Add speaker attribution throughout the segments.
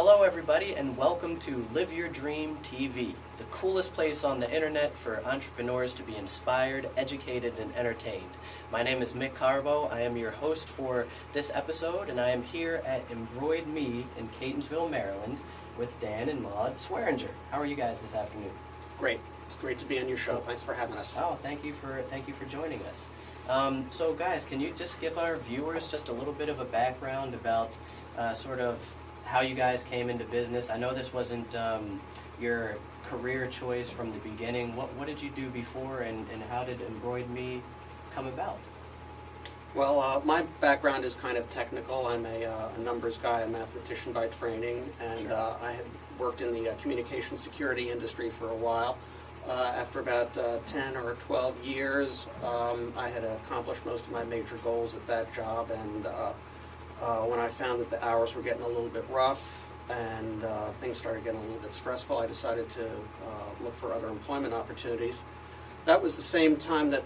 Speaker 1: Hello everybody and welcome to Live Your Dream TV, the coolest place on the internet for entrepreneurs to be inspired, educated, and entertained. My name is Carbo. I am your host for this episode, and I am here at EmbroidMe in Catonsville, Maryland with Dan and Maude Swearingen. How are you guys this afternoon?
Speaker 2: Great. It's great to be on your show. Thanks for having us.
Speaker 1: Oh, thank you for joining us. So guys, can you just give our viewers just a little bit of a background about sort of how you guys came into business? I know this wasn't your career choice from the beginning. What did you do before, and how did EmbroidMe come about?
Speaker 2: Well, my background is kind of technical. I'm a numbers guy, a mathematician by training, and
Speaker 1: Sure.
Speaker 2: I had worked in the communication security industry for a while. After about 10 or 12 years, I had accomplished most of my major goals at that job, and when I found that the hours were getting a little bit rough and things started getting a little bit stressful, I decided to look for other employment opportunities. That was the same time that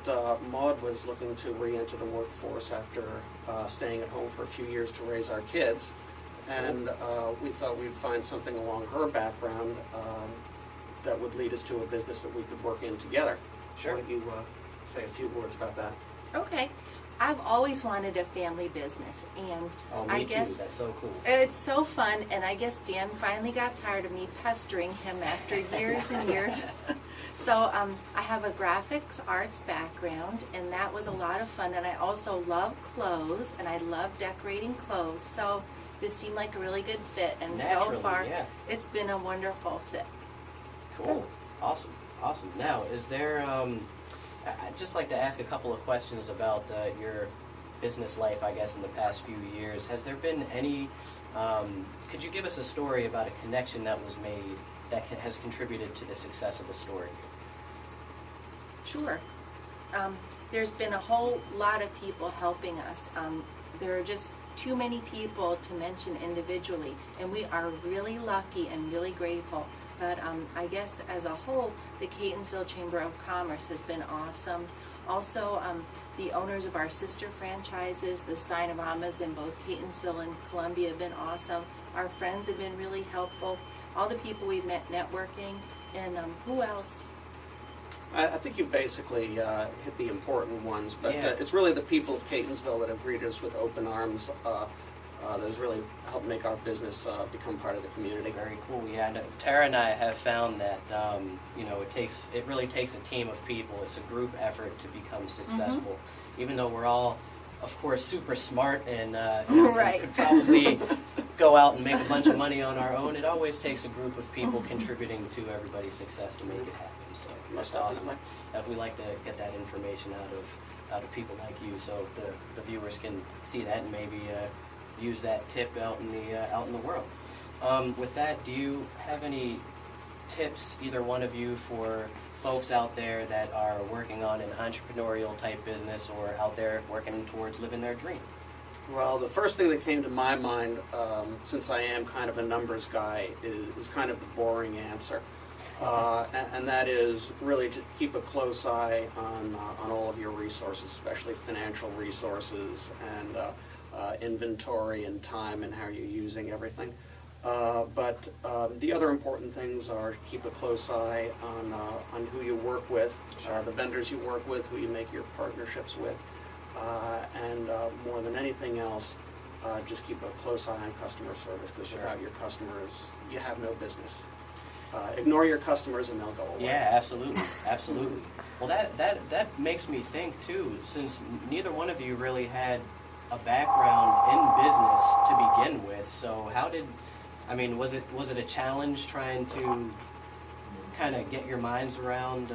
Speaker 2: Maude was looking to re-enter the workforce after staying at home for a few years to raise our kids. And we thought we'd find something along her background that would lead us to a business that we could work in together.
Speaker 1: Sure.
Speaker 2: Why don't you say a few words about that?
Speaker 3: Okay. I've always wanted a family business, and
Speaker 1: Me too. That's so cool.
Speaker 3: it's so fun, and I guess Dan finally got tired of me pestering him after years and years. So I have a graphics arts background, and that was a lot of fun, and I also love clothes, and I love decorating clothes, so this seemed like a really good fit, and
Speaker 1: Naturally,
Speaker 3: so far
Speaker 1: yeah.
Speaker 3: it's been a wonderful fit.
Speaker 1: Cool. Awesome. Now, is there, I'd just like to ask a couple of questions about your business life, I guess, in the past few years. Has there been any, could you give us a story about a connection that was made that has contributed to the success of the story?
Speaker 3: Sure. There's been a whole lot of people helping us. There are just too many people to mention individually, and we are really lucky and really grateful. But I guess as a whole, the Catonsville Chamber of Commerce has been awesome. Also, the owners of our sister franchises, the Sign-O-Ramas in both Catonsville and Columbia, have been awesome. Our friends have been really helpful. All the people we've met networking, and who else?
Speaker 2: I think you basically hit the important ones, but
Speaker 1: Yeah.
Speaker 2: It's really the people of Catonsville that have greeted us with open arms that has really helped make our business become part of the community.
Speaker 1: Very cool. Yeah, Tara and I have found that you know, it really takes a team of people. It's a group effort to become successful. Even though we're all, of course, super smart and
Speaker 3: Right.
Speaker 1: could probably go out and make a bunch of money on our own, it always takes a group of people contributing to everybody's success to make it happen. So that's awesome. We like to get that information out of people like you, so the viewers can see that and maybe use that tip out in the world. With that, do you have any tips, either one of you, for folks out there that are working on an entrepreneurial type business or out there working towards living their dream?
Speaker 2: Well, the first thing that came to my mind, since I am kind of a numbers guy, is kind of the boring answer. And that is really just keep a close eye on all of your resources, especially financial resources and inventory and time and how you're using everything. But the other important things are keep a close eye on who you work with,
Speaker 1: Sure.
Speaker 2: the vendors you work with, who you make your partnerships with, and more than anything else, just keep a close eye on customer service, because
Speaker 1: Sure.
Speaker 2: without your customers, you have no business. Ignore your customers and they'll go away.
Speaker 1: Yeah, absolutely, absolutely. Well, that makes me think too, since neither one of you really had a background in business to begin with. So was it a challenge trying to kind of get your minds around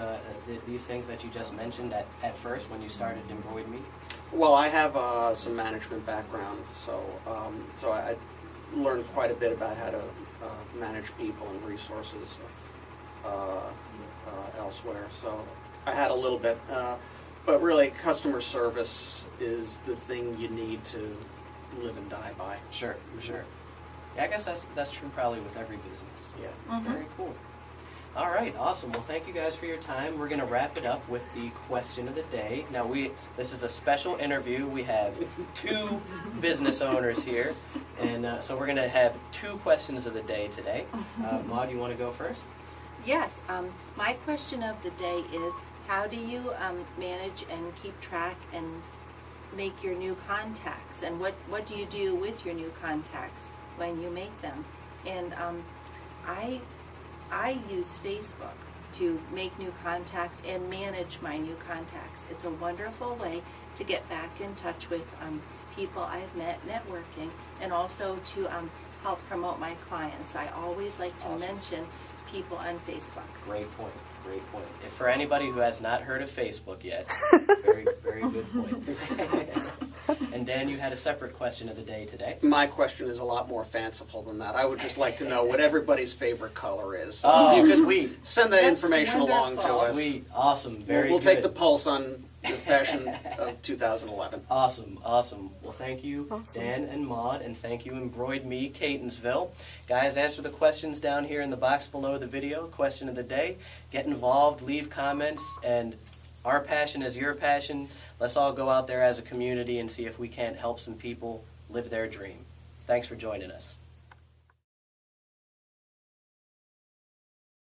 Speaker 1: these things that you just mentioned at first when you started EmbroidMe?
Speaker 2: Well, I have some management background, so I learned quite a bit about how to manage people and resources elsewhere. So I had a little bit, but really customer service is the thing you need to live and die by.
Speaker 1: Sure. Yeah, I guess that's true probably with every business.
Speaker 2: Yeah.
Speaker 1: Very cool. All right, awesome. Well, thank you guys for your time. We're going to wrap it up with the question of the day. Now, this is a special interview. We have 2 business owners here, and so we're going to have 2 questions of the day today. Maude, you want to go first?
Speaker 3: Yes, my question of the day is, how do you manage and keep track and make your new contacts? And what do you do with your new contacts when you make them? And I use Facebook to make new contacts and manage my new contacts. It's a wonderful way to get back in touch with people I've met networking, and also to help promote my clients. I always like to mention people on Facebook.
Speaker 1: Great point. Great point. If for anybody who has not heard of Facebook yet, very, very good point. And Dan, you had a separate question of the day today.
Speaker 2: My question is a lot more fanciful than that. I would just like to know what everybody's favorite color is. So
Speaker 1: Oh,
Speaker 2: if you could
Speaker 1: sweet.
Speaker 2: send that
Speaker 3: That's
Speaker 2: information along to
Speaker 3: wonderful.
Speaker 2: us.
Speaker 1: Sweet. Awesome. Very
Speaker 2: We'll
Speaker 1: good.
Speaker 2: take the pulse on the fashion of 2011.
Speaker 1: Awesome, awesome. Well, thank you, Dan and Maude, and thank you, EmbroidMe, Catonsville. Guys, answer the questions down here in the box below the video. Question of the day. Get involved, leave comments, and our passion is your passion. Let's all go out there as a community and see if we can't help some people live their dream. Thanks for joining us.